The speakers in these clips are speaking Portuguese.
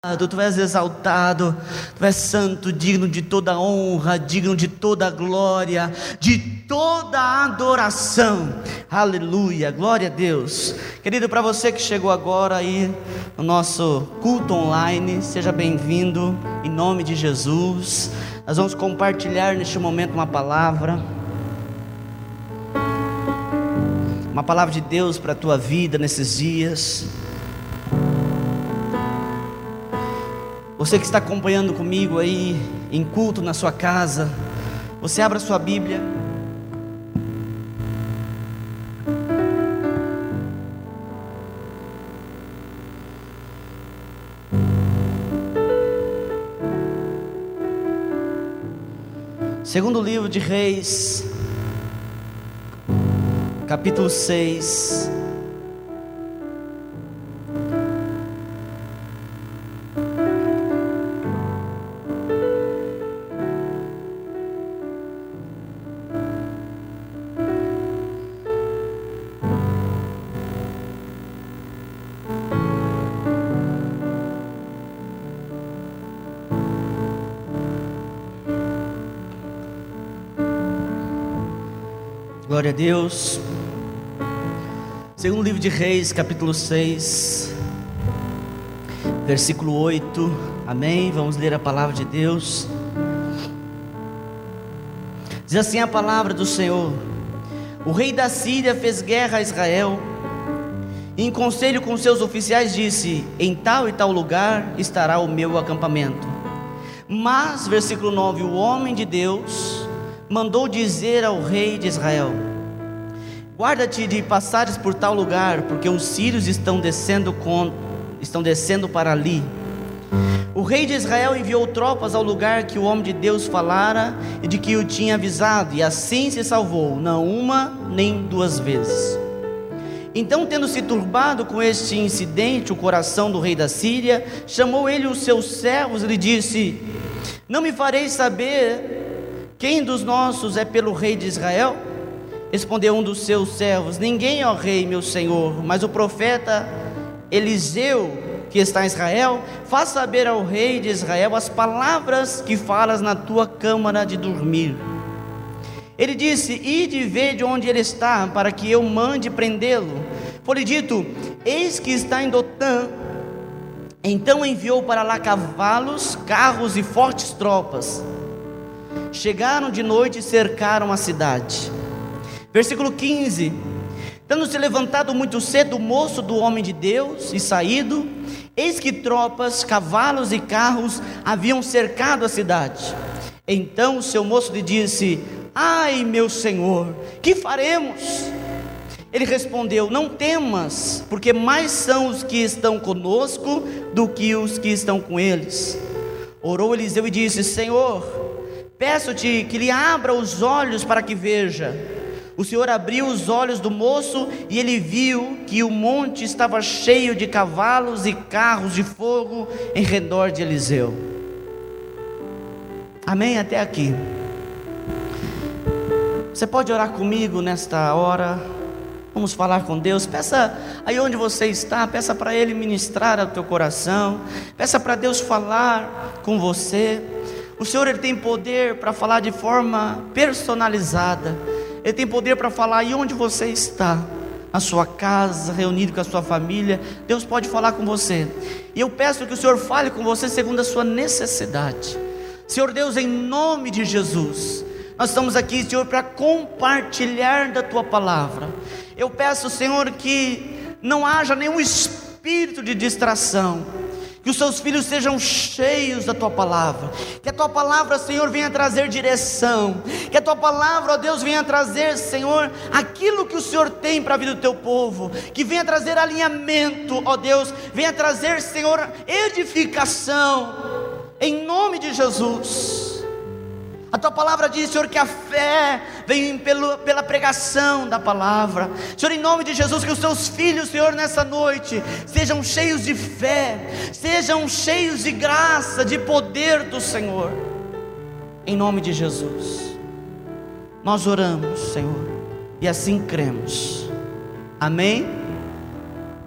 Tu és exaltado, Tu és santo, digno de toda honra, digno de toda glória, de toda adoração. Aleluia, glória a Deus. Querido, para você que chegou agora aí no nosso culto online, seja bem-vindo em nome de Jesus. Nós vamos compartilhar neste momento uma palavra de Deus para a tua vida nesses dias. Você que está acompanhando comigo aí em culto na sua casa, você abra sua Bíblia. Segundo livro de Reis, capítulo 6. Glória a Deus. Segundo livro de Reis, capítulo 6, versículo 8. Amém? Vamos ler a palavra de Deus. Diz assim a palavra do Senhor: o rei da Síria fez guerra a Israel, e em conselho com seus oficiais disse: em tal e tal lugar estará o meu acampamento. Mas, versículo 9, o homem de Deus mandou dizer ao rei de Israel: guarda-te de passares por tal lugar, porque os sírios estão descendo para ali. O rei de Israel enviou tropas ao lugar que o homem de Deus falara e de que o tinha avisado, e assim se salvou, não uma nem duas vezes. Então, tendo se turbado com este incidente o coração do rei da Síria, chamou ele os seus servos e lhe disse: não me fareis saber quem dos nossos é pelo rei de Israel? Respondeu um dos seus servos: ninguém, ó rei, meu senhor, mas o profeta Eliseu, que está em Israel. Faz saber ao rei de Israel as palavras que falas na tua câmara de dormir. Ele disse: ide e vede onde ele está, para que eu mande prendê-lo. Foi-lhe dito: eis que está em Dotã. Então enviou para lá cavalos, carros e fortes tropas. Chegaram de noite e cercaram a cidade. Versículo 15: tendo-se levantado muito cedo o moço do homem de Deus e saído, eis que tropas, cavalos e carros haviam cercado a cidade. Então o seu moço lhe disse: ai, meu senhor, que faremos? Ele respondeu: não temas, porque mais são os que estão conosco do que os que estão com eles. Orou Eliseu e disse: Senhor, peço-te que lhe abra os olhos para que veja. O Senhor abriu os olhos do moço e ele viu que o monte estava cheio de cavalos e carros de fogo em redor de Eliseu. Amém? Até aqui. Você pode orar comigo nesta hora? Vamos falar com Deus. Peça aí onde você está, peça para Ele ministrar ao teu coração, peça para Deus falar com você. O Senhor, Ele tem poder para falar de forma personalizada. Ele tem poder para falar aí onde você está, na sua casa, reunido com a sua família. Deus pode falar com você, e eu peço que o Senhor fale com você segundo a sua necessidade. Senhor Deus, em nome de Jesus, nós estamos aqui, Senhor, para compartilhar da Tua palavra. Eu peço, Senhor, que não haja nenhum espírito de distração, que os Seus filhos sejam cheios da Tua palavra, que a Tua palavra, Senhor, venha trazer direção, que a Tua palavra, ó Deus, venha trazer, Senhor, aquilo que o Senhor tem para a vida do Teu povo, que venha trazer alinhamento, ó Deus, venha trazer, Senhor, edificação, em nome de Jesus. A Tua palavra diz, Senhor, que a fé vem pela pregação da palavra. Senhor, em nome de Jesus, que os Teus filhos, Senhor, nessa noite sejam cheios de fé, sejam cheios de graça, de poder do Senhor, em nome de Jesus. Nós oramos, Senhor, e assim cremos. Amém?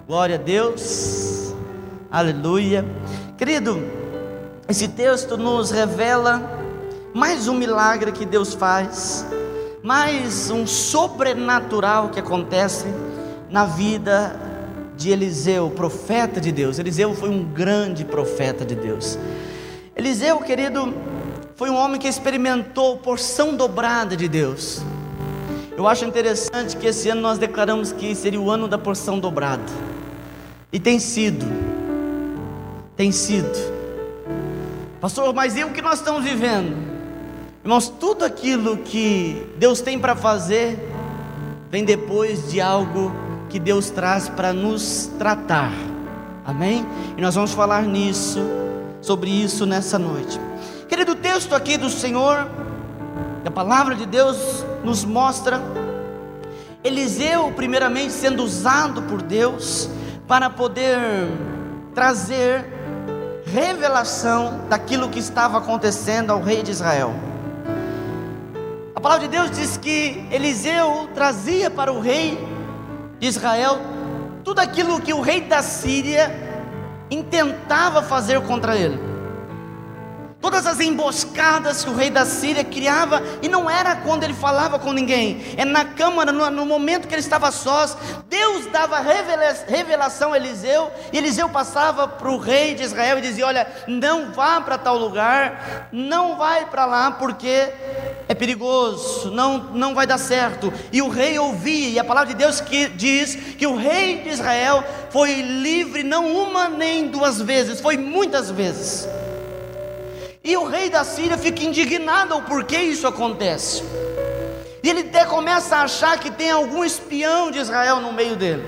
Glória a Deus. Aleluia. Querido, esse texto nos revela mais um milagre que Deus faz, mais um sobrenatural que acontece na vida de Eliseu, profeta de Deus. Eliseu foi um grande profeta de Deus. Eliseu, querido, foi um homem que experimentou porção dobrada de Deus. Eu acho interessante que esse ano nós declaramos que seria o ano da porção dobrada, e tem sido. Pastor, mas e o que nós estamos vivendo? Irmãos, tudo aquilo que Deus tem para fazer vem depois de algo que Deus traz para nos tratar. Amém? E nós vamos falar sobre isso nessa noite. Querido, o texto aqui do Senhor, a palavra de Deus nos mostra Eliseu primeiramente sendo usado por Deus para poder trazer revelação daquilo que estava acontecendo ao rei de Israel. A palavra de Deus diz que Eliseu trazia para o rei de Israel tudo aquilo que o rei da Síria intentava fazer contra ele. Todas as emboscadas que o rei da Síria criava, e não era quando ele falava com ninguém, é na câmara, no momento que ele estava sós. Deus dava revelação a Eliseu, e Eliseu passava para o rei de Israel e dizia: olha, não vá para tal lugar, não vai para lá, porque é perigoso, não vai dar certo. E o rei ouvia, e a palavra de Deus que diz que o rei de Israel foi livre, não uma nem duas vezes, foi muitas vezes. E o rei da Síria fica indignado ao porquê isso acontece. E ele até começa a achar que tem algum espião de Israel no meio dele.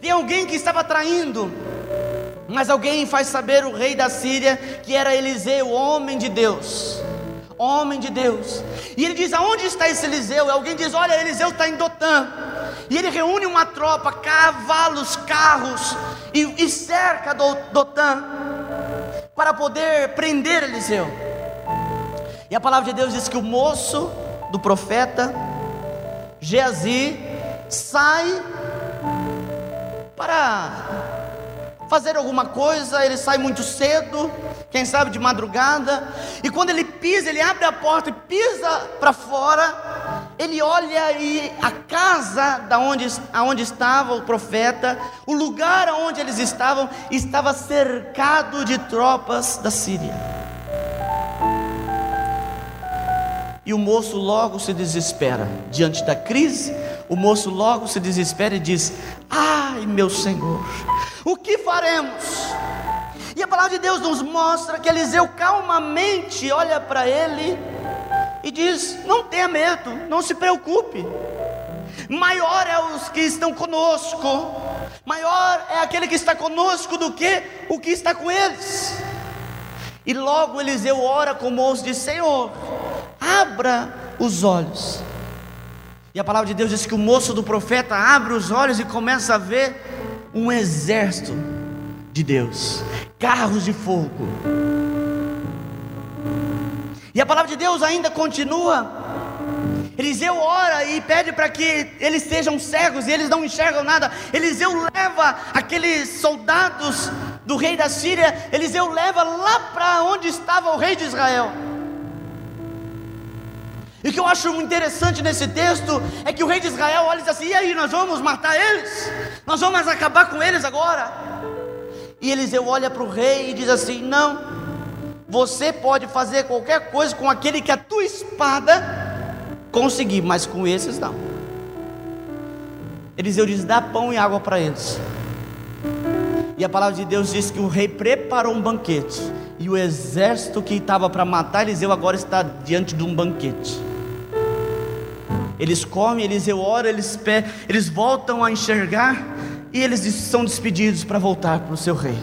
Tem alguém que estava traindo. Mas alguém faz saber o rei da Síria que era Eliseu, homem de Deus. Homem de Deus. E ele diz: aonde está esse Eliseu? E alguém diz: olha, Eliseu está em Dotã. E ele reúne uma tropa, cavalos, carros, e cerca Dotã para poder prender Eliseu. E a palavra de Deus diz que o moço do profeta Geazi sai para fazer alguma coisa. Ele sai muito cedo, quem sabe de madrugada, e quando ele pisa, ele abre a porta e pisa para fora. Ele olha, e a casa aonde estava o profeta, o lugar onde eles estavam, estava cercado de tropas da Síria. E o moço logo se desespera diante da crise. O moço logo se desespera e diz: ai, meu Senhor, o que faremos? E a palavra de Deus nos mostra que Eliseu calmamente olha para ele e diz: não tenha medo, não se preocupe. Maior é os que estão conosco, maior é aquele que está conosco do que o que está com eles. E logo Eliseu ora com o moço e diz: Senhor, abra os olhos. E a palavra de Deus diz que o moço do profeta abre os olhos e começa a ver um exército de Deus, carros de fogo. E a palavra de Deus ainda continua. Eliseu ora e pede para que eles sejam cegos, e eles não enxergam nada. Eliseu leva aqueles soldados do rei da Síria, Eliseu leva lá para onde estava o rei de Israel. E o que eu acho interessante nesse texto é que o rei de Israel olha e diz assim: e aí, nós vamos matar eles? Nós vamos acabar com eles agora? E Eliseu olha para o rei e diz assim: não, você pode fazer qualquer coisa com aquele que a tua espada conseguir, mas com esses não. Eliseu diz: dá pão e água para eles. E a palavra de Deus diz que o rei preparou um banquete, e o exército que estava para matar Eliseu agora está diante de um banquete. Eles comem, Eliseu ora, eles voltam a enxergar, e eles são despedidos para voltar para o seu rei.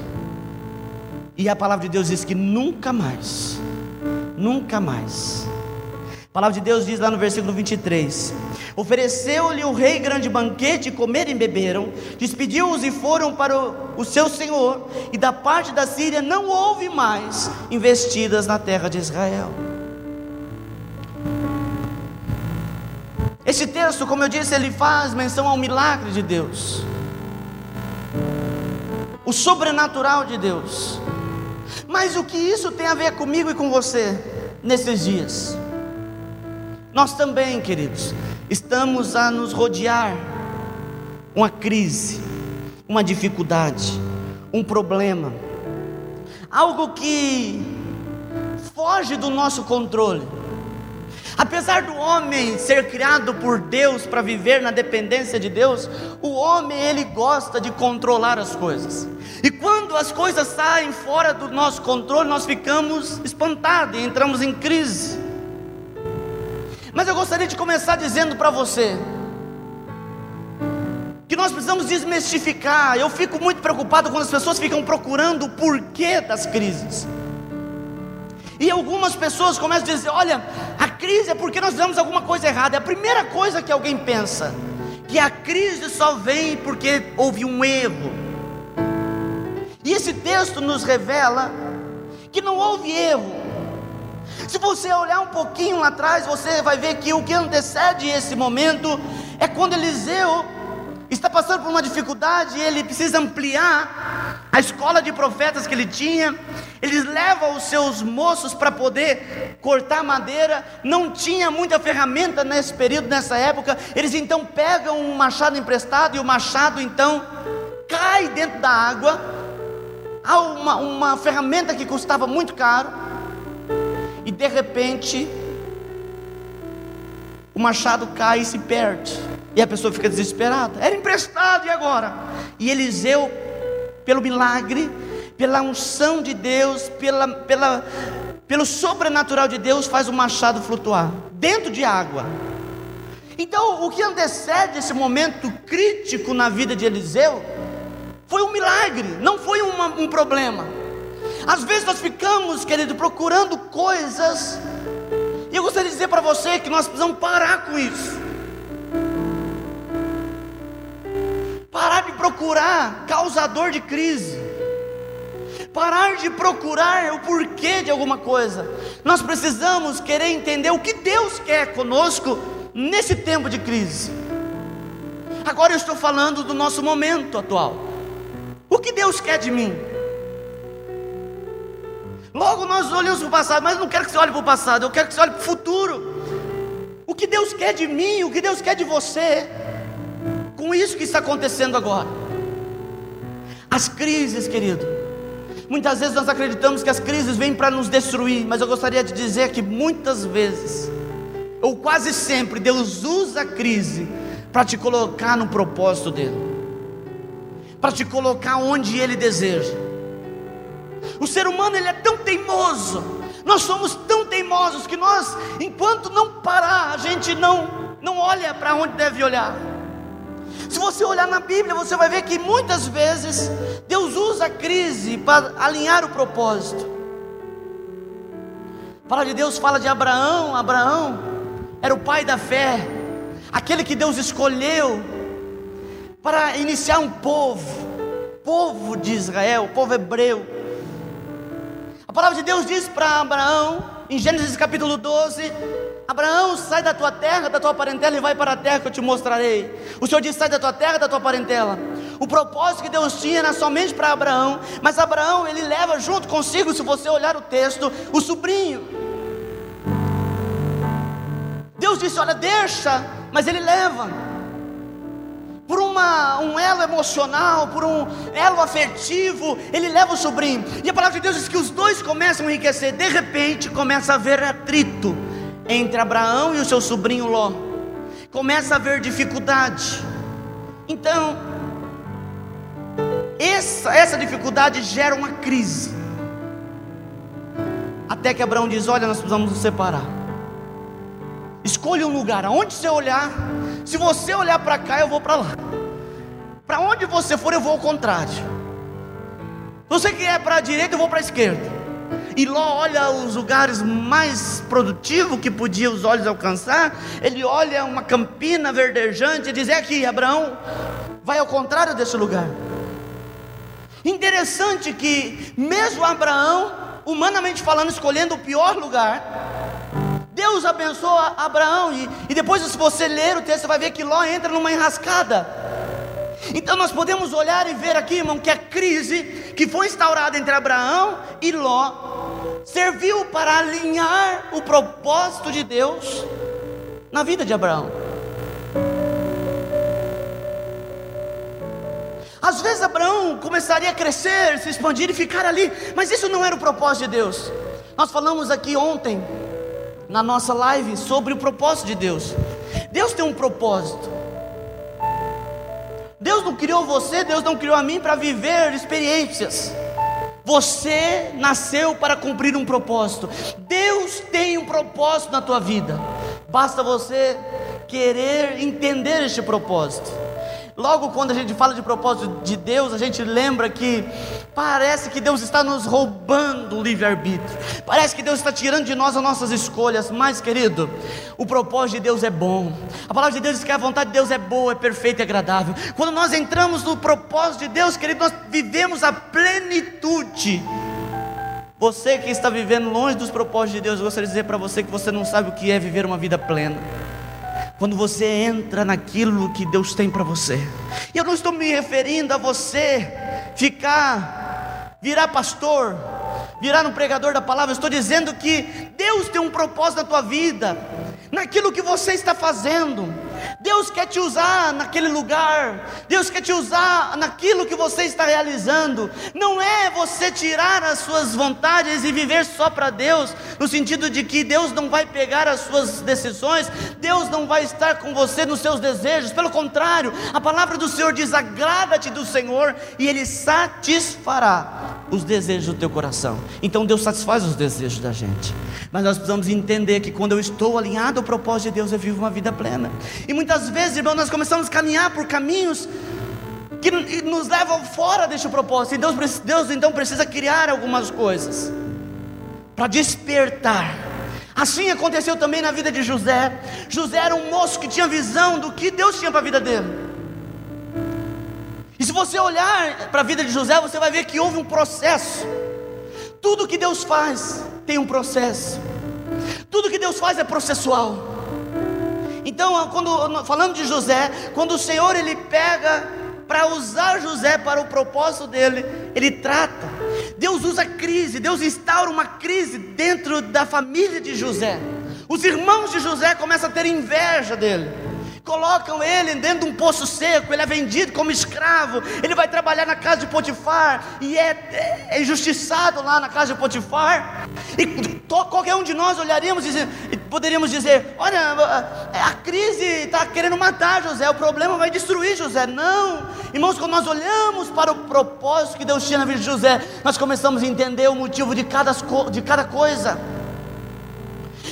E a palavra de Deus diz que nunca mais. A palavra de Deus diz lá no versículo 23: ofereceu-lhe o rei grande banquete, comeram e beberam, despediu-os e foram para o seu senhor, e da parte da Síria não houve mais investidas na terra de Israel. Esse texto, como eu disse, ele faz menção ao milagre de Deus, o sobrenatural de Deus. Mas o que isso tem a ver comigo e com você nesses dias? Nós também, queridos, estamos a nos rodear uma crise, uma dificuldade, um problema, algo que foge do nosso controle. Apesar do homem ser criado por Deus para viver na dependência de Deus, o homem ele gosta de controlar as coisas. E quando as coisas saem fora do nosso controle, nós ficamos espantados e entramos em crise. Mas eu gostaria de começar dizendo para você que nós precisamos desmistificar. Eu fico muito preocupado quando as pessoas ficam procurando o porquê das crises. E algumas pessoas começam a dizer: olha, a crise é porque nós fizemos alguma coisa errada. É a primeira coisa que alguém pensa, que a crise só vem porque houve um erro. E esse texto nos revela que não houve erro. Se você olhar um pouquinho lá atrás, você vai ver que o que antecede esse momento é quando Eliseu está passando por uma dificuldade. Ele precisa ampliar a escola de profetas que ele tinha. Eles levam os seus moços para poder cortar madeira. Não tinha muita ferramenta nesse período, nessa época. Eles então pegam um machado emprestado, e o machado então cai dentro da água. Há uma ferramenta que custava muito caro. E de repente o machado cai e se perde, e a pessoa fica desesperada. Era emprestado, e agora? E Eliseu, pelo milagre, pela unção de Deus, pelo sobrenatural de Deus, faz o machado flutuar dentro de água. Então o que antecede esse momento crítico na vida de Eliseu foi um milagre, não foi um problema. Às vezes nós ficamos, querido, procurando coisas, e eu gostaria de dizer para você que nós precisamos parar com isso. Parar de procurar causador de crise, parar de procurar o porquê de alguma coisa. Nós precisamos querer entender o que Deus quer conosco nesse tempo de crise. Agora eu estou falando do nosso momento atual. O que Deus quer de mim? Logo nós olhamos para o passado, mas eu não quero que você olhe para o passado, eu quero que você olhe para o futuro. O que Deus quer de mim, o que Deus quer de você, com isso que está acontecendo agora. As crises, querido, muitas vezes nós acreditamos que as crises vêm para nos destruir, mas eu gostaria de dizer que muitas vezes, ou quase sempre, Deus usa a crise para te colocar no propósito dele, para te colocar onde Ele deseja. O ser humano ele é tão teimoso, nós somos tão teimosos que nós, enquanto não parar, a gente não olha para onde deve olhar. Se você olhar na Bíblia, você vai ver que muitas vezes Deus usa a crise para alinhar o propósito. A palavra de Deus fala de Abraão. Abraão era o pai da fé, aquele que Deus escolheu para iniciar um povo de Israel, o povo hebreu. A palavra de Deus diz para Abraão, em Gênesis capítulo 12: Abraão, sai da tua terra, da tua parentela, e vai para a terra que eu te mostrarei. O Senhor diz: sai da tua terra, da tua parentela. O propósito que Deus tinha era somente para Abraão, mas Abraão, ele leva junto consigo, se você olhar o texto, o sobrinho. Deus disse: olha, deixa, mas ele leva. Por um elo emocional, por um elo afetivo, ele leva o sobrinho. E a palavra de Deus diz que os dois começam a enriquecer. De repente começa a haver atrito entre Abraão e o seu sobrinho Ló. Começa a haver dificuldade. Então essa dificuldade gera uma crise, até que Abraão diz: olha, nós precisamos nos separar. Escolha um lugar, aonde você olhar. Se você olhar para cá, eu vou para lá. Para onde você for, eu vou ao contrário. Se você quer para a direita, eu vou para a esquerda. E Ló olha os lugares mais produtivos que podia os olhos alcançar. Ele olha uma campina verdejante e diz: é aqui. Abraão vai ao contrário desse lugar. Interessante que mesmo Abraão, humanamente falando, escolhendo o pior lugar, Deus abençoa Abraão. E depois, se você ler o texto, você vai ver que Ló entra numa enrascada. Então nós podemos olhar e ver aqui, irmão, que a crise que foi instaurada entre Abraão e Ló serviu para alinhar o propósito de Deus na vida de Abraão. Às vezes Abraão começaria a crescer, se expandir e ficar ali, mas isso não era o propósito de Deus. Nós falamos aqui ontem, na nossa live, sobre o propósito de Deus. Deus tem um propósito. Deus não criou você, Deus não criou a mim para viver experiências. Você nasceu para cumprir um propósito. Deus tem um propósito na tua vida. Basta você querer entender este propósito. Logo quando a gente fala de propósito de Deus, a gente lembra que parece que Deus está nos roubando o livre-arbítrio. Parece que Deus está tirando de nós as nossas escolhas. Mas, querido, o propósito de Deus é bom. A palavra de Deus diz que a vontade de Deus é boa, é perfeita e agradável. Quando nós entramos no propósito de Deus, querido, nós vivemos a plenitude. Você que está vivendo longe dos propósitos de Deus, eu gostaria de dizer para você que você não sabe o que é viver uma vida plena. Quando você entra naquilo que Deus tem para você. E eu não estou me referindo a você virar pastor, virar um pregador da palavra. Eu estou dizendo que Deus tem um propósito na tua vida, naquilo que você está fazendo. Deus quer te usar naquele lugar. Deus quer te usar naquilo que você está realizando. Não é você tirar as suas vontades e viver só para Deus, no sentido de que Deus não vai pegar as suas decisões, Deus não vai estar com você nos seus desejos. Pelo contrário, a palavra do Senhor diz: agrada-te do Senhor e Ele satisfará os desejos do teu coração. Então Deus satisfaz os desejos da gente. Mas nós precisamos entender que quando eu estou alinhado ao propósito de Deus, eu vivo uma vida plena. E muitas vezes, irmão, nós começamos a caminhar por caminhos que nos levam fora deste propósito. E Deus então precisa criar algumas coisas para despertar. Assim aconteceu também na vida de José. José era um moço que tinha visão do que Deus tinha para a vida dele. E se você olhar para a vida de José, você vai ver que houve um processo. Tudo que Deus faz tem um processo. Tudo que Deus faz é processual. Então, falando de José, quando o Senhor Ele pega para usar José para o propósito dele, Ele trata. Deus usa crise, Deus instaura uma crise dentro da família de José. Os irmãos de José começam a ter inveja dele. Colocam ele dentro de um poço seco. Ele é vendido como escravo. Ele vai trabalhar na casa de Potifar e é injustiçado lá na casa de Potifar. E qualquer um de nós olharíamos e poderíamos dizer: olha, a crise está querendo matar José, o problema vai destruir José. Não, irmãos, quando nós olhamos para o propósito que Deus tinha na vida de José, nós começamos a entender o motivo de cada coisa.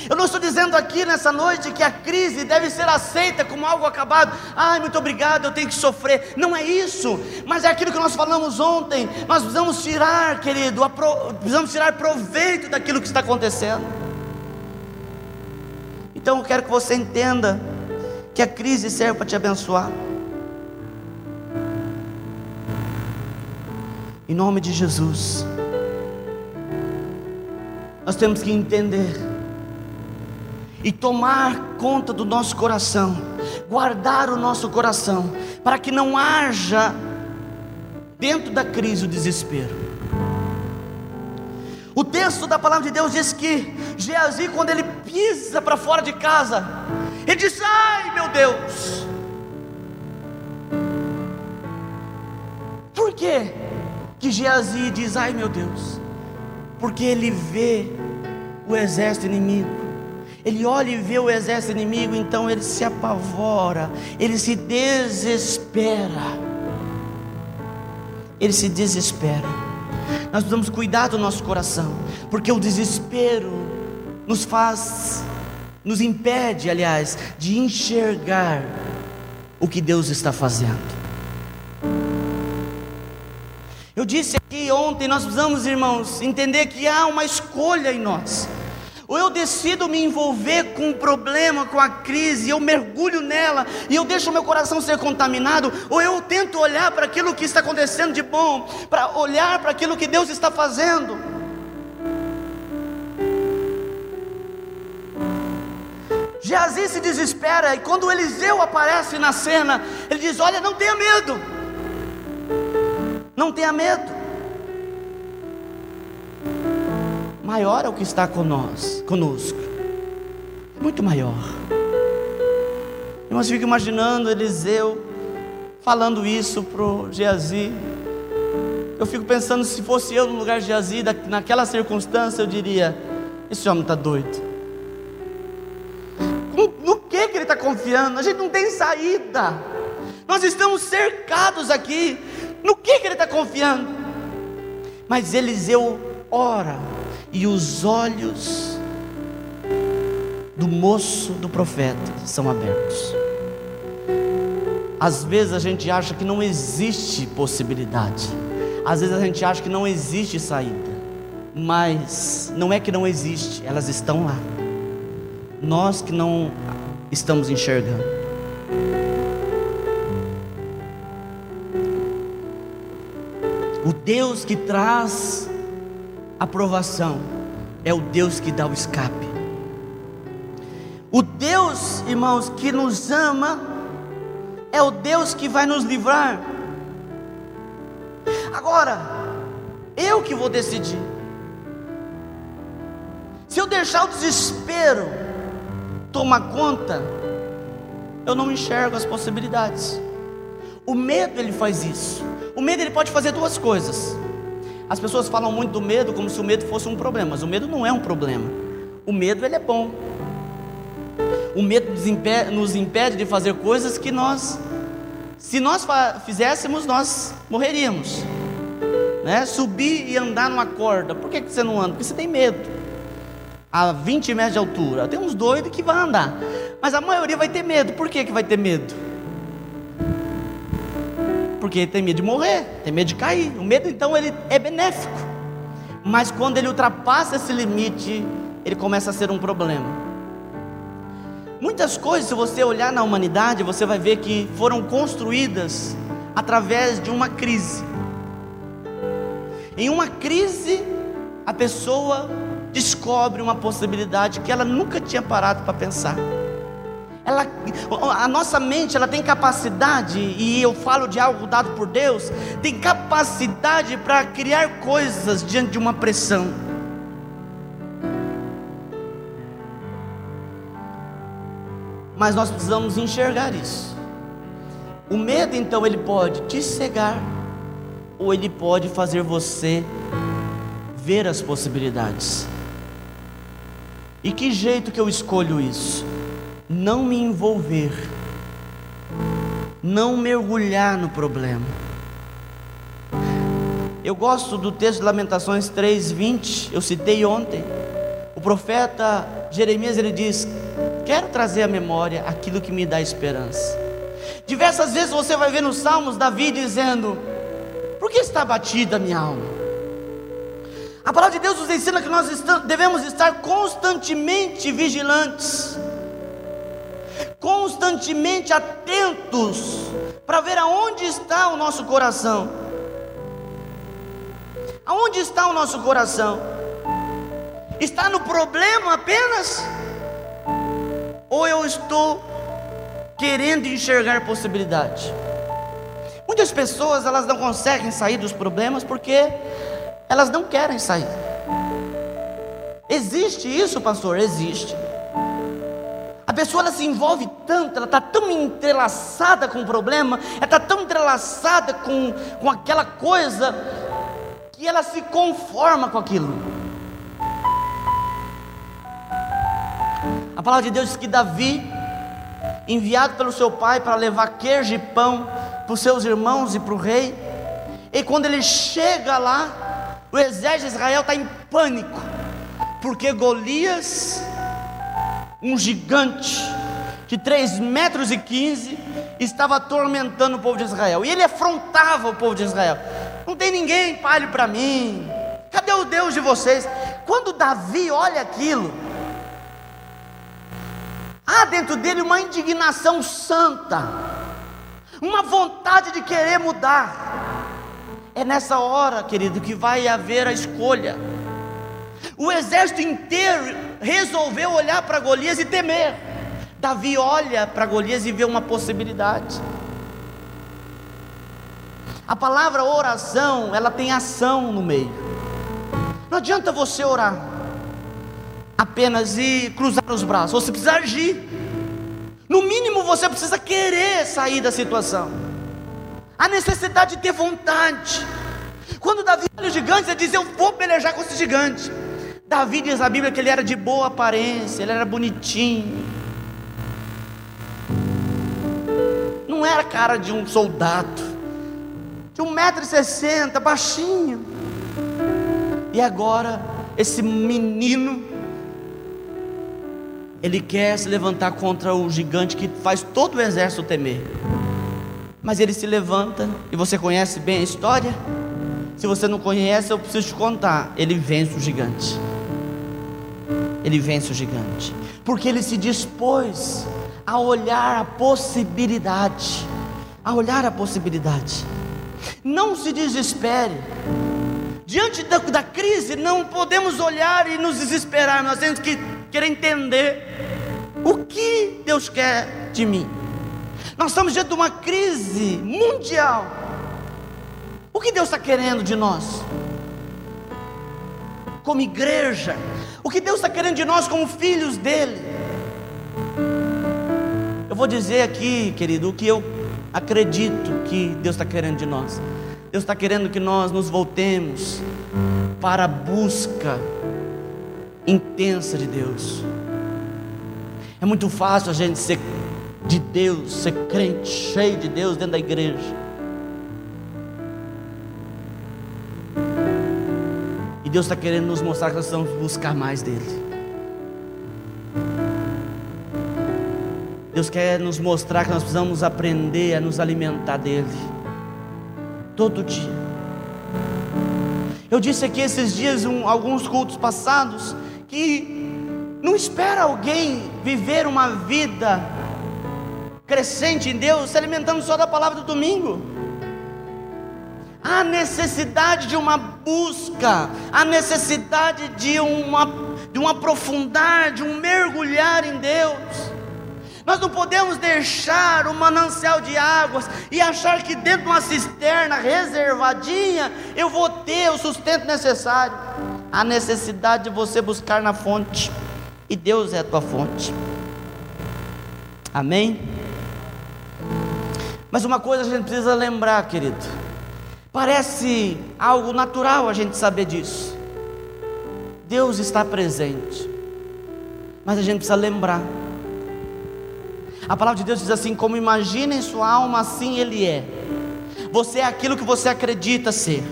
Eu não estou dizendo aqui nessa noite que a crise deve ser aceita como algo acabado. Ai, muito obrigado, eu tenho que sofrer. Não é isso, mas é aquilo que nós falamos ontem. Nós precisamos tirar, querido, precisamos tirar proveito daquilo que está acontecendo. Então eu quero que você entenda que a crise serve para te abençoar. Em nome de Jesus, nós temos que entender e tomar conta do nosso coração, guardar o nosso coração, para que não haja dentro da crise o desespero. O texto da palavra de Deus diz que Geazi, quando ele pisa para fora de casa, ele diz: ai meu Deus. Por quê que Geazi diz ai meu Deus? Porque ele vê o exército inimigo. Ele olha e vê o exército inimigo, então ele se apavora, ele se desespera. Ele se desespera. Nós precisamos cuidar do nosso coração, porque o desespero nos impede, aliás, de enxergar o que Deus está fazendo. Eu disse aqui ontem, nós precisamos, irmãos, entender que há uma escolha em nós. Ou eu decido me envolver com o problema, com a crise, eu mergulho nela e eu deixo o meu coração ser contaminado, ou eu tento olhar para aquilo que está acontecendo de bom, para olhar para aquilo que Deus está fazendo. Geazi se desespera, e quando Eliseu aparece na cena, ele diz: olha, não tenha medo, Não tenha medo. Maior é o que está conosco. Muito maior. Irmãos, eu fico imaginando Eliseu falando isso para o Geazi. Eu fico pensando, se fosse eu no lugar de Geazi, naquela circunstância, eu diria: esse homem está doido. No que ele está confiando? A gente não tem saída. Nós estamos cercados aqui. No que ele está confiando? Mas Eliseu ora, e os olhos do moço, do profeta, são abertos. Às vezes a gente acha que não existe possibilidade. Às vezes a gente acha que não existe saída. Mas não é que não existe, elas estão lá. Nós que não estamos enxergando. O Deus que traz aprovação é o Deus que dá o escape. O Deus, irmãos, que nos ama é o Deus que vai nos livrar. Agora, eu que vou decidir. Se eu deixar o desespero tomar conta, eu não enxergo as possibilidades. O medo, ele faz isso. O medo, ele pode fazer duas coisas. As pessoas falam muito do medo como se o medo fosse um problema, mas o medo não é um problema. O medo, ele é bom. O medo nos impede de fazer coisas que se nós fizéssemos, nós morreríamos, né? Subir e andar numa corda, por que você não anda? Porque você tem medo. A 20 metros de altura, tem uns doidos que vão andar, mas a maioria vai ter medo. Por que vai ter medo? Porque tem medo de morrer, tem medo de cair. O medo, então, ele é benéfico, mas quando ele ultrapassa esse limite, ele começa a ser um problema. Muitas coisas, se você olhar na humanidade, você vai ver que foram construídas através de uma crise. Em uma crise, a pessoa descobre uma possibilidade que ela nunca tinha parado para pensar. A nossa mente, ela tem capacidade, e eu falo de algo dado por Deus, tem capacidade para criar coisas diante de uma pressão. Mas nós precisamos enxergar isso. O medo, então, ele pode te cegar, ou ele pode fazer você ver as possibilidades. E que jeito que eu escolho isso? Não me envolver, não mergulhar no problema. Eu gosto do texto de Lamentações 3:20, eu citei ontem. O profeta Jeremias, ele diz: quero trazer à memória aquilo que me dá esperança. Diversas vezes você vai ver nos Salmos Davi dizendo: por que está abatida a minha alma? A palavra de Deus nos ensina que nós devemos estar constantemente vigilantes, constantemente atentos, para ver aonde está o nosso coração. Aonde está o nosso coração? Está no problema apenas? Ou eu estou querendo enxergar possibilidade? Muitas pessoas, elas não conseguem sair dos problemas porque elas não querem sair. Existe isso, pastor? Existe. A pessoa, ela se envolve tanto, ela está tão entrelaçada com o problema, ela está tão entrelaçada com aquela coisa, que ela se conforma com aquilo. A palavra de Deus diz que Davi, enviado pelo seu pai para levar queijo e pão para os seus irmãos e para o rei, e quando ele chega lá, o exército de Israel está em pânico, porque Golias, um gigante de 3,15 metros, estava atormentando o povo de Israel, e ele afrontava o povo de Israel. Não tem ninguém que fale para mim, cadê o Deus de vocês? Quando Davi olha aquilo, há dentro dele uma indignação santa, uma vontade de querer mudar. É nessa hora, querido, que vai haver a escolha. O exército inteiro resolveu olhar para Golias e temer. Davi olha para Golias e vê uma possibilidade. A palavra oração, ela tem ação no meio. Não adianta você orar apenas e cruzar os braços, você precisa agir. No mínimo você precisa querer sair da situação. A necessidade de ter vontade. Quando Davi olha os gigantes, ele diz: eu vou pelejar com esse gigante. Davi, diz a Bíblia, que ele era de boa aparência, ele era bonitinho, não era cara de um soldado, de 1,60 m, baixinho. E agora esse menino, ele quer se levantar contra o gigante que faz todo o exército temer. Mas ele se levanta, e você conhece bem a história. Se você não conhece, eu preciso te contar. Ele vence o gigante. Ele vence o gigante, porque ele se dispôs a olhar a possibilidade. A olhar a possibilidade. Não se desespere. Diante da crise, não podemos olhar e nos desesperar. Nós temos que querer entender o que Deus quer de mim. Nós estamos diante de uma crise mundial. O que Deus está querendo de nós como igreja? O que Deus está querendo de nós como filhos dele? Eu vou dizer aqui, querido, o que eu acredito que Deus está querendo de nós. Deus está querendo que nós nos voltemos para a busca intensa de Deus. É muito fácil a gente ser de Deus, ser crente, cheio de Deus dentro da igreja. E Deus está querendo nos mostrar que nós precisamos buscar mais dele. Deus quer nos mostrar que nós precisamos aprender a nos alimentar dele todo dia. Eu disse aqui esses dias, alguns cultos passados, que não espera alguém viver uma vida crescente em Deus se alimentando só da palavra do domingo. Há necessidade de uma busca, há necessidade de um aprofundar, de um mergulhar em Deus. Nós não podemos deixar o manancial de águas e achar que dentro de uma cisterna reservadinha eu vou ter o sustento necessário. Há necessidade de você buscar na fonte, e Deus é a tua fonte. Amém? Mas uma coisa a gente precisa lembrar, querido. Parece algo natural a gente saber disso. Deus está presente, mas a gente precisa lembrar. A palavra de Deus diz assim: como imagina em sua alma, assim Ele é. Você é aquilo que você acredita ser.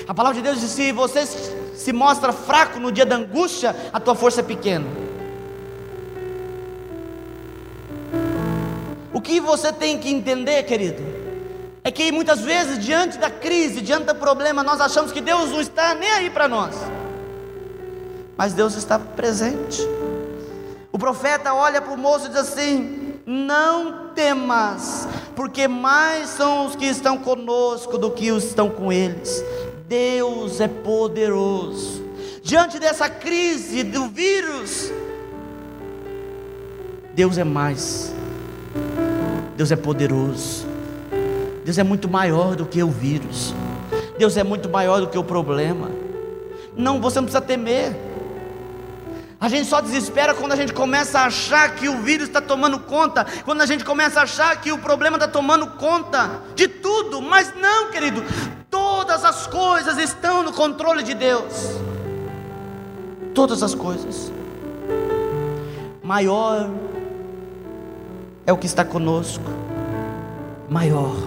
A palavra de Deus diz: se você se mostra fraco no dia da angústia, a tua força é pequena. O que você tem que entender, querido, é que muitas vezes diante da crise, diante do problema, nós achamos que Deus não está nem aí para nós. Mas Deus está presente. O profeta olha para o moço e diz assim: não temas, porque mais são os que estão conosco do que os que estão com eles. Deus é poderoso. Diante dessa crise do vírus, Deus é mais. Deus é poderoso. Deus é muito maior do que o vírus. Deus é muito maior do que o problema. Não, você não precisa temer. A gente só desespera quando a gente começa a achar que o vírus está tomando conta, quando a gente começa a achar que o problema está tomando conta de tudo. Mas não, querido, todas as coisas estão no controle de Deus. Todas as coisas. Maior é o que está conosco. Maior.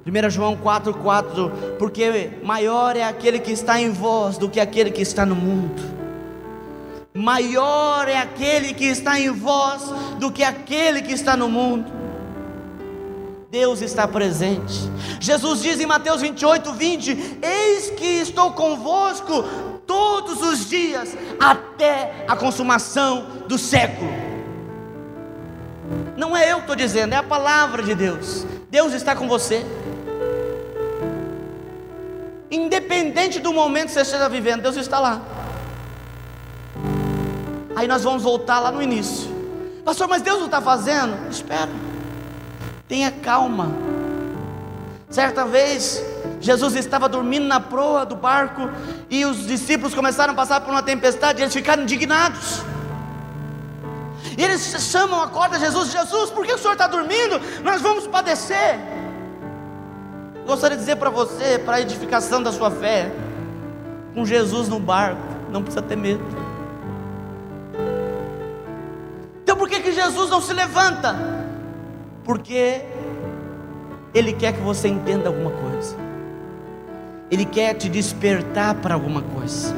1 João 4,4: porque maior é aquele que está em vós do que aquele que está no mundo. Maior é aquele que está em vós do que aquele que está no mundo. Deus está presente. Jesus diz em Mateus 28:20: eis que estou convosco todos os dias, até a consumação do século. Não é eu que estou dizendo, é a palavra de Deus. Deus está com você. Independente do momento que você esteja vivendo, Deus está lá. Aí nós vamos voltar lá no início. Pastor, mas Deus não está fazendo? Espera. Tenha calma. Certa vez, Jesus estava dormindo na proa do barco e os discípulos começaram a passar por uma tempestade e eles ficaram indignados. E eles chamam, acorda Jesus: Jesus, por que o Senhor está dormindo? Nós vamos padecer. Gostaria de dizer para você, para a edificação da sua fé, com Jesus no barco, não precisa ter medo. Então por que Jesus não se levanta? Porque Ele quer que você entenda alguma coisa. Ele quer te despertar para alguma coisa.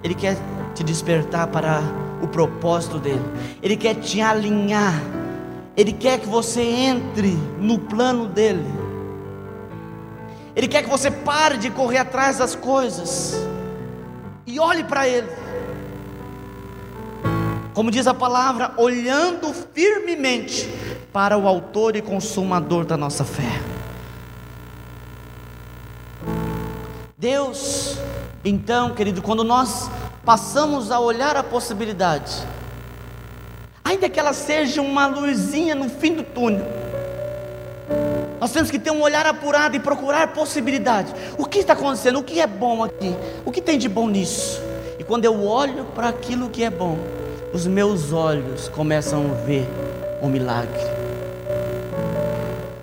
Ele quer te despertar para o propósito dele. Ele quer te alinhar. Ele quer que você entre no plano dele. Ele quer que você pare de correr atrás das coisas e olhe para ele. Como diz a palavra, olhando firmemente para o autor e consumador da nossa fé. Deus, então, querido, quando nós passamos a olhar a possibilidade, ainda que ela seja uma luzinha no fim do túnel, nós temos que ter um olhar apurado e procurar possibilidade. O que está acontecendo? O que é bom aqui? O que tem de bom nisso? E quando eu olho para aquilo que é bom, os meus olhos começam a ver o milagre.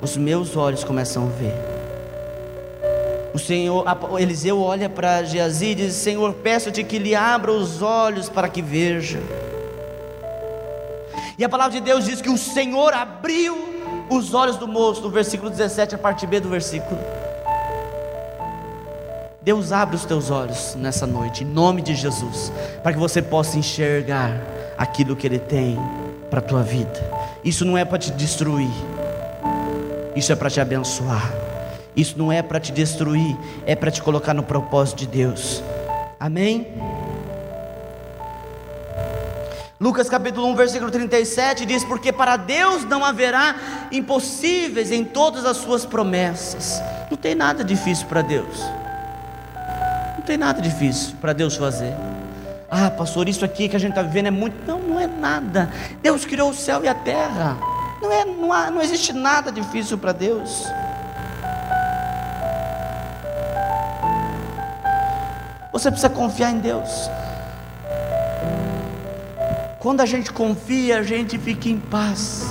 Os meus olhos começam a ver. O Senhor, Eliseu olha para Geazi e diz: Senhor, peço-te que lhe abra os olhos para que veja. E a palavra de Deus diz que o Senhor abriu os olhos do moço, no versículo 17, a parte B do versículo. Deus abre os teus olhos nessa noite, em nome de Jesus, para que você possa enxergar aquilo que Ele tem para a tua vida. Isso não é para te destruir, isso é para te abençoar. Isso não é para te destruir, é para te colocar no propósito de Deus. Amém? Lucas capítulo 1, versículo 37 diz: porque para Deus não haverá impossíveis em todas as suas promessas. Não tem nada difícil para Deus. Não tem nada difícil para Deus fazer. Ah, pastor, isso aqui que a gente está vivendo é muito. Não, não é nada. Deus criou o céu e a terra. Não existe nada difícil para Deus. Você precisa confiar em Deus. Quando a gente confia, a gente fica em paz.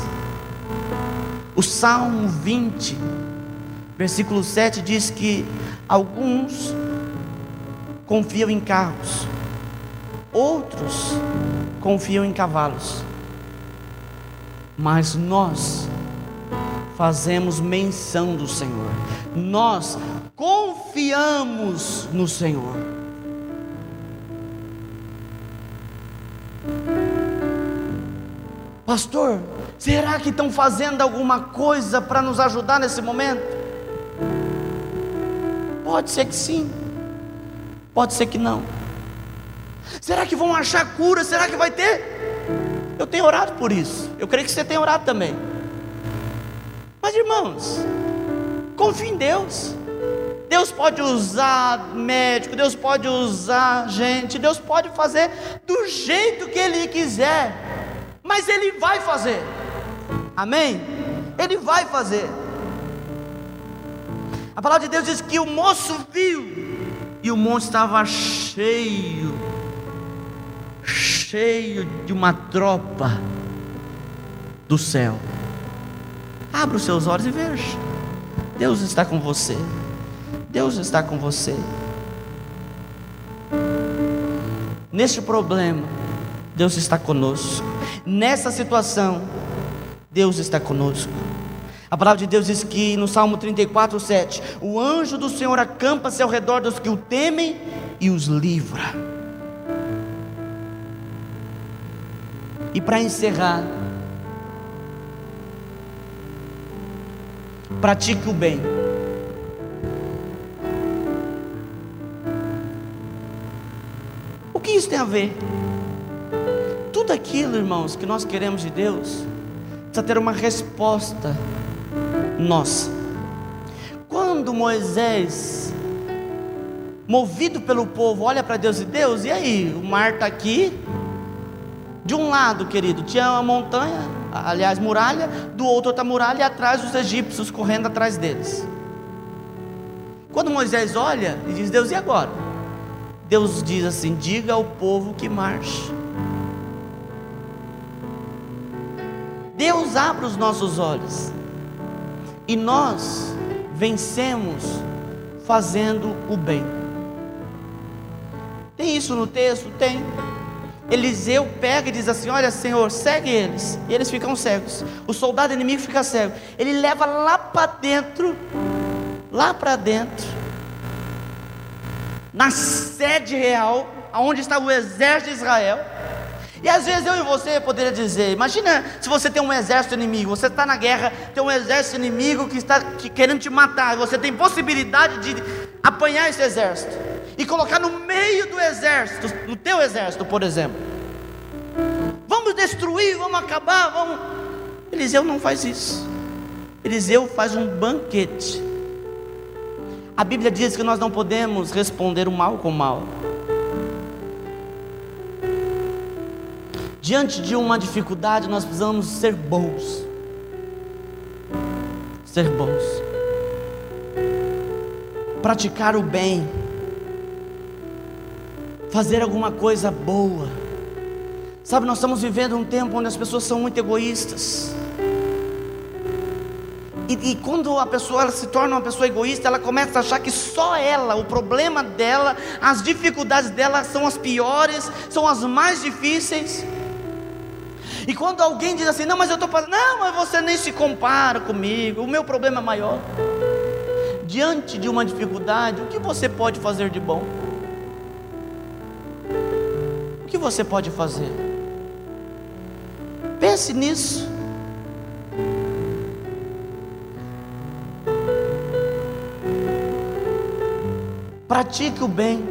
O Salmo 20, versículo 7 diz que alguns confiam em carros, outros confiam em cavalos, mas nós fazemos menção do Senhor. Nós confiamos no Senhor. Pastor, será que estão fazendo alguma coisa para nos ajudar nesse momento? Pode ser que sim, pode ser que não. Será que vão achar cura? Será que vai ter? Eu tenho orado por isso. Eu creio que você tem orado também. Mas irmãos, confie em Deus. Deus pode usar médico, Deus pode usar gente, Deus pode fazer do jeito que Ele quiser. Mas Ele vai fazer. Amém? Ele vai fazer. A palavra de Deus diz que o moço viu, e o monte estava cheio de uma tropa do céu. Abra os seus olhos e veja. Deus está com você. Deus está com você. Neste problema, Deus está conosco. Nessa situação, Deus está conosco. A palavra de Deus diz que no Salmo 34, 7: o anjo do Senhor acampa-se ao redor dos que o temem e os livra. E para encerrar, pratique o bem. O que isso tem a ver? Tudo aquilo, irmãos, que nós queremos de Deus, precisa ter uma resposta nossa. Quando Moisés, movido pelo povo, olha para Deus e Deus, e aí? O mar está aqui. De um lado, querido, tinha uma montanha, aliás, muralha, do outro outra muralha, e atrás os egípcios correndo atrás deles. Quando Moisés olha e diz: Deus, e agora? Deus diz assim: diga ao povo que marche. Deus abre os nossos olhos, e nós vencemos fazendo o bem. Tem isso no texto? Tem. Eliseu pega e diz assim: olha, Senhor, segue eles. E eles ficam cegos. O soldado inimigo fica cego. Ele leva lá para dentro, na sede real, onde está o exército de Israel. E às vezes eu e você poderia dizer: imagina se você tem um exército inimigo, você está na guerra, tem um exército inimigo que está querendo te matar, você tem possibilidade de apanhar esse exército e colocar no meio do exército, no teu exército, por exemplo. Vamos destruir, vamos acabar, vamos. Eliseu não faz isso. Eliseu faz um banquete. A Bíblia diz que nós não podemos responder o mal com o mal. Diante de uma dificuldade, nós precisamos ser bons. Ser bons. Praticar o bem. Fazer alguma coisa boa. Sabe, nós estamos vivendo um tempo onde as pessoas são muito egoístas. E quando a pessoa ela se torna uma pessoa egoísta, ela começa a achar que só ela, o problema dela, as dificuldades dela são as piores, são as mais difíceis. E quando alguém diz assim: não, mas eu estou passando, não, mas você nem se compara comigo, o meu problema é maior. Diante de uma dificuldade, o que você pode fazer de bom? O que você pode fazer? Pense nisso. Pratique o bem.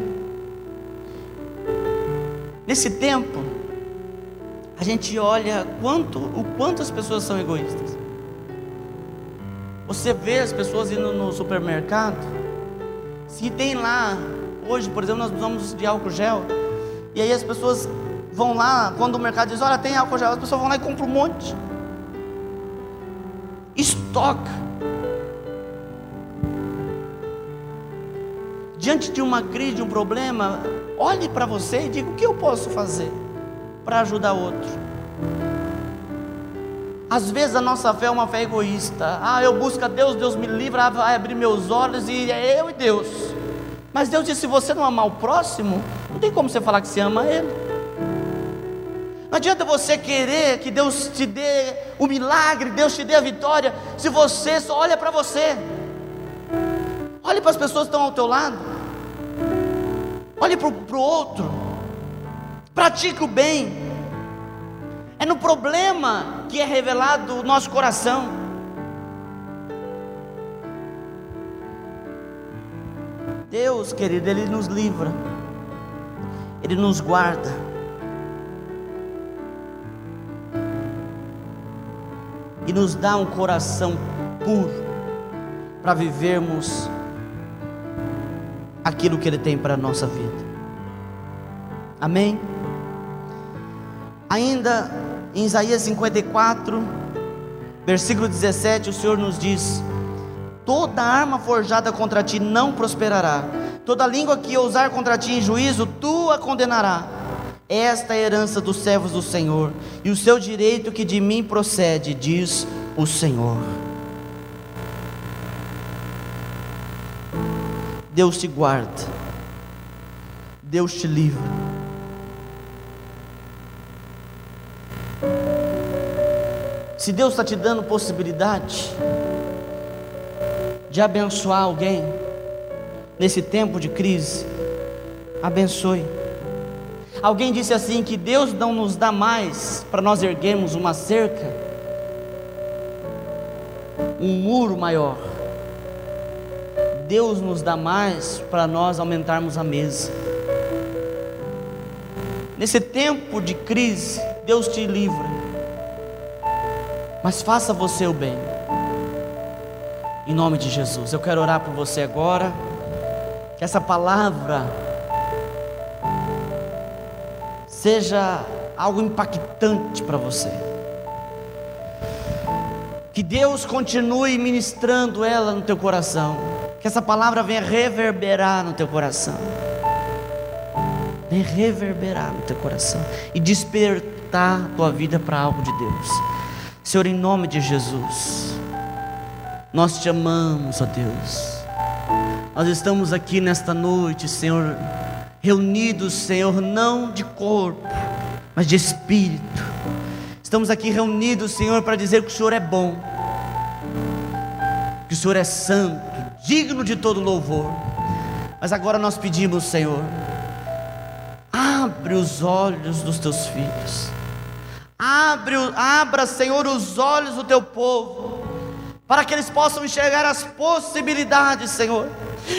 Nesse tempo, a gente olha o quanto as pessoas são egoístas. Você vê as pessoas indo no supermercado, se tem lá, hoje por exemplo, nós precisamos de álcool gel, e aí as pessoas vão lá, quando o mercado diz: olha, tem álcool gel, as pessoas vão lá e compram um monte, estoca. Diante de uma crise, de um problema, olhe para você e diga: o que eu posso fazer para ajudar outro? Às vezes a nossa fé é uma fé egoísta. Eu busco a Deus, Deus me livra, vai abrir meus olhos e é eu e Deus. Mas Deus disse: se você não amar o próximo, não tem como você falar que você ama Ele. Não adianta você querer que Deus te dê o milagre, Deus te dê a vitória, se você só olha para você. Olhe para as pessoas que estão ao teu lado. Olhe para o outro. Pratique o bem. É no problema que é revelado o nosso coração. Deus, querido, Ele nos livra, Ele nos guarda. E nos dá um coração puro para vivermos aquilo que Ele tem para a nossa vida. Amém? Ainda em Isaías 54, versículo 17, o Senhor nos diz: toda arma forjada contra ti não prosperará, toda língua que ousar contra ti em juízo, tu a condenarás. Esta é a herança dos servos do Senhor, e o seu direito que de mim procede, diz o Senhor. Deus te guarda, Deus te livra. Se Deus está te dando possibilidade de abençoar alguém nesse tempo de crise, abençoe. Alguém disse assim que Deus não nos dá mais para nós erguermos uma cerca, um muro maior. Deus nos dá mais para nós aumentarmos a mesa. Nesse tempo de crise, Deus te livra, mas faça você o bem, em nome de Jesus. Eu quero orar por você agora, que essa palavra seja algo impactante para você. Que Deus continue ministrando ela no teu coração. Que essa palavra venha reverberar no teu coração. Venha reverberar no teu coração e despertar a tua vida para algo de Deus. Senhor, em nome de Jesus, nós te amamos, ó Deus. Nós estamos aqui nesta noite, Senhor, reunidos, Senhor, não de corpo, mas de espírito. Estamos aqui reunidos, Senhor, para dizer que o Senhor é bom, que o Senhor é santo, digno de todo louvor. Mas agora nós pedimos, Senhor, abre os olhos dos teus filhos, abra, Senhor, os olhos do teu povo, para que eles possam enxergar as possibilidades, Senhor.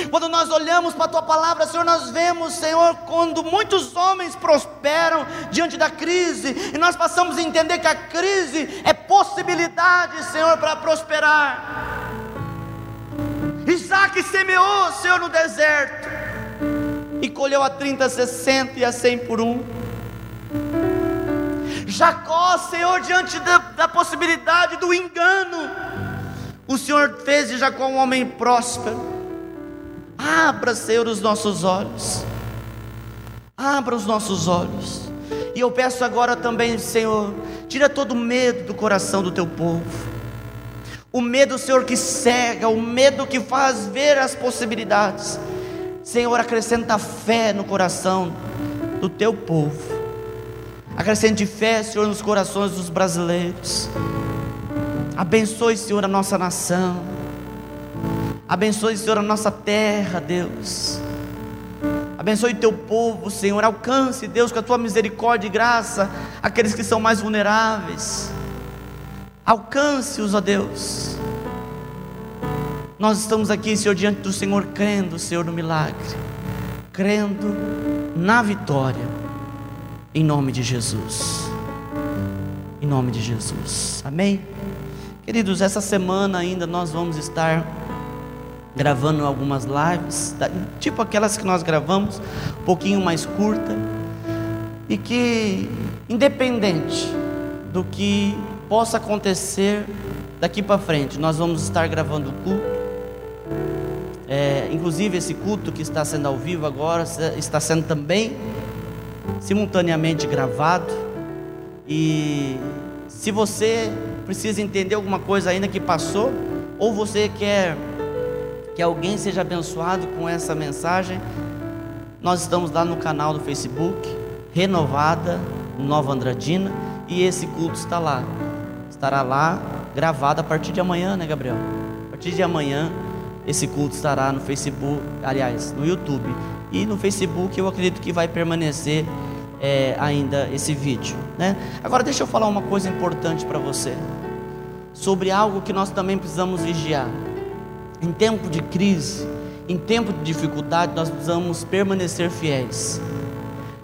Quando nós olhamos para a tua palavra, Senhor, nós vemos, Senhor, quando muitos homens prosperam diante da crise, e nós passamos a entender que a crise é possibilidade, Senhor, para prosperar. Isaac semeou, Senhor, no deserto, e colheu a 30, 60 e a 100 por um. Jacó, Senhor, diante da possibilidade do engano, o Senhor fez de Jacó um homem próspero. Abra, Senhor, os nossos olhos. Abra os nossos olhos. E eu peço agora também, Senhor, tira todo o medo do coração do teu povo. O medo, Senhor, que cega, o medo que faz ver as possibilidades. Senhor, acrescenta fé no coração do teu povo. Acrescente fé, Senhor, nos corações dos brasileiros. Abençoe, Senhor, a nossa nação. Abençoe, Senhor, a nossa terra, Deus. Abençoe o teu povo, Senhor. Alcance, Deus, com a tua misericórdia e graça aqueles que são mais vulneráveis. Alcance-os, ó Deus. Nós estamos aqui, Senhor, diante do Senhor, crendo, Senhor, no milagre, crendo na vitória, em nome de Jesus. Em nome de Jesus, amém? Queridos, essa semana ainda nós vamos estar gravando algumas lives, tipo aquelas que nós gravamos, um pouquinho mais curta, e que, independente do que possa acontecer daqui para frente, nós vamos estar gravando o culto. Inclusive esse culto que está sendo ao vivo agora, está sendo também simultaneamente gravado. E se você precisa entender alguma coisa ainda que passou, ou você quer que alguém seja abençoado com essa mensagem, nós estamos lá no canal do Facebook, Renovada Nova Andradina, e esse culto estará lá gravado a partir de amanhã, né, Gabriel? A partir de amanhã esse culto estará no Facebook, aliás, no YouTube, e no Facebook eu acredito que vai permanecer ainda esse vídeo, né? Agora deixa eu falar uma coisa importante para você, sobre algo que nós também precisamos vigiar. Em tempo de crise, em tempo de dificuldade, nós precisamos permanecer fiéis.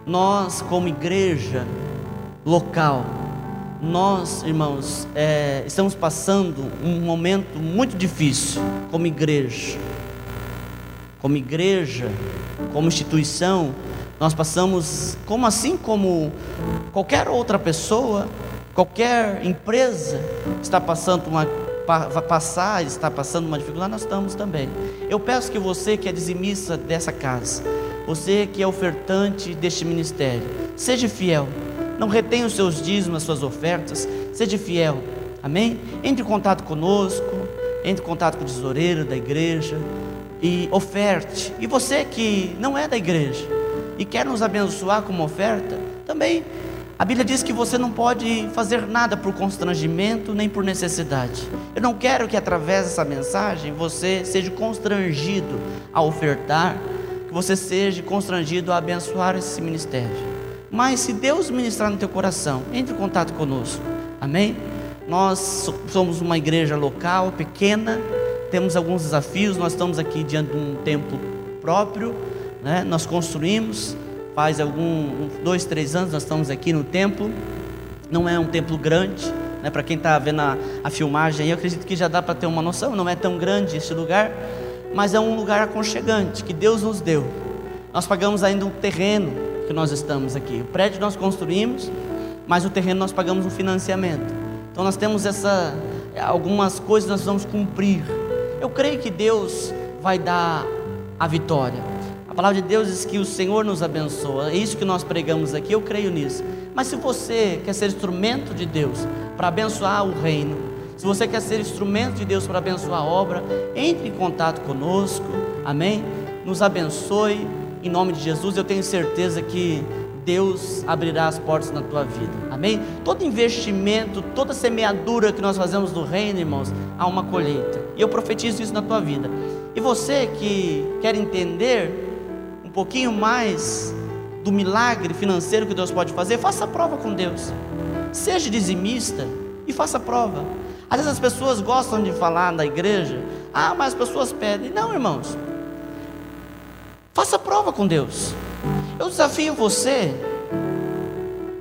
Nós, como igreja local, nós, irmãos, estamos passando um momento muito difícil como igreja. Como igreja, como instituição, nós passamos, como qualquer outra pessoa, qualquer empresa está passando está passando uma dificuldade, nós estamos também. Eu peço que você que é dizimista dessa casa, você que é ofertante deste ministério, seja fiel, não retenha os seus dízimos, as suas ofertas, seja fiel, amém? Entre em contato conosco, entre em contato com o tesoureiro da igreja e oferte. E você que não é da igreja e quer nos abençoar com uma oferta, também a Bíblia diz que você não pode fazer nada por constrangimento nem por necessidade. Eu não quero que através dessa mensagem você seja constrangido a ofertar, que você seja constrangido a abençoar esse ministério. Mas se Deus ministrar no teu coração, entre em contato conosco, amém? Nós somos uma igreja local, pequena, temos alguns desafios. Nós estamos aqui diante de um templo próprio, né? Nós construímos faz 2, 3 anos nós estamos aqui no templo. Não é um templo grande, né? Para quem está vendo a filmagem aí, eu acredito que já dá para ter uma noção. Não é tão grande esse lugar, mas é um lugar aconchegante que Deus nos deu. Nós pagamos ainda um terreno que nós estamos aqui. O prédio nós construímos, mas o terreno nós pagamos um financiamento. Então nós temos algumas coisas nós vamos cumprir. Eu creio que Deus vai dar a vitória. A palavra de Deus diz que o Senhor nos abençoa. É isso que nós pregamos aqui, eu creio nisso. Mas se você quer ser instrumento de Deus para abençoar o reino, se você quer ser instrumento de Deus para abençoar a obra, entre em contato conosco, amém? Nos abençoe, em nome de Jesus. Eu tenho certeza que Deus abrirá as portas na tua vida, amém? Todo investimento, toda semeadura que nós fazemos no reino, irmãos, há uma colheita, e eu profetizo isso na tua vida. E você que quer entender um pouquinho mais do milagre financeiro que Deus pode fazer, faça a prova com Deus, seja dizimista e faça a prova. Às vezes as pessoas gostam de falar na igreja, mas as pessoas pedem. Não, irmãos, faça a prova com Deus. Eu desafio você,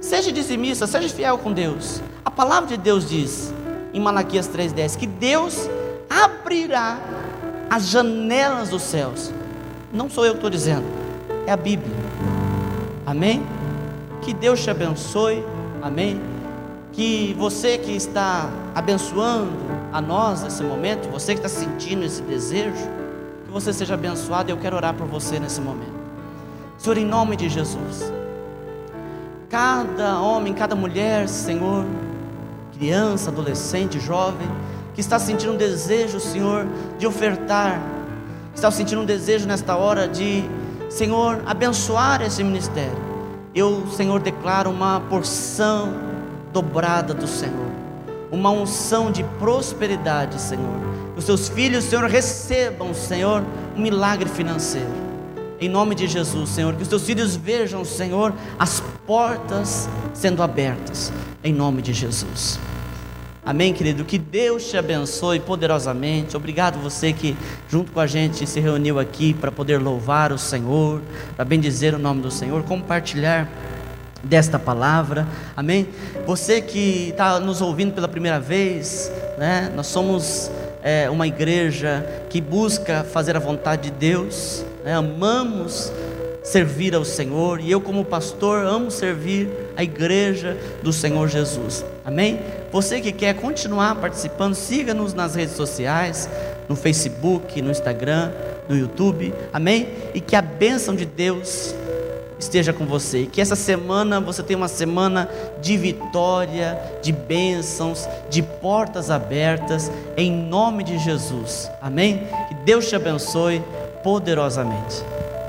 seja dizimista, seja fiel com Deus. A palavra de Deus diz em Malaquias 3:10 que Deus abrirá as janelas dos céus. Não sou eu que estou dizendo, é a Bíblia, amém? Que Deus te abençoe, amém? Que você que está abençoando a nós nesse momento, você que está sentindo esse desejo, que você seja abençoado. Eu quero orar por você nesse momento. Senhor, em nome de Jesus, cada homem, cada mulher, Senhor, criança, adolescente, jovem, que está sentindo um desejo, Senhor, de ofertar, que está sentindo um desejo nesta hora de, Senhor, abençoar esse ministério, eu, Senhor, declaro uma porção dobrada do Senhor, uma unção de prosperidade, Senhor. Os seus filhos, Senhor, recebam, Senhor, um milagre financeiro. Em nome de Jesus, Senhor, que os teus filhos vejam, Senhor, as portas sendo abertas, em nome de Jesus. Amém, querido? Que Deus te abençoe poderosamente. Obrigado você que junto com a gente se reuniu aqui para poder louvar o Senhor, para bendizer o nome do Senhor, compartilhar desta palavra, amém? Você que está nos ouvindo pela primeira vez, né? Nós somos uma igreja que busca fazer a vontade de Deus, né? Amamos servir ao Senhor, e eu como pastor amo servir a igreja do Senhor Jesus, amém? Você que quer continuar participando, siga-nos nas redes sociais, no Facebook, no Instagram, no YouTube, amém? E que a bênção de Deus esteja com você, e que essa semana você tenha uma semana de vitória, de bênçãos, de portas abertas, em nome de Jesus, amém? Que Deus te abençoe poderosamente.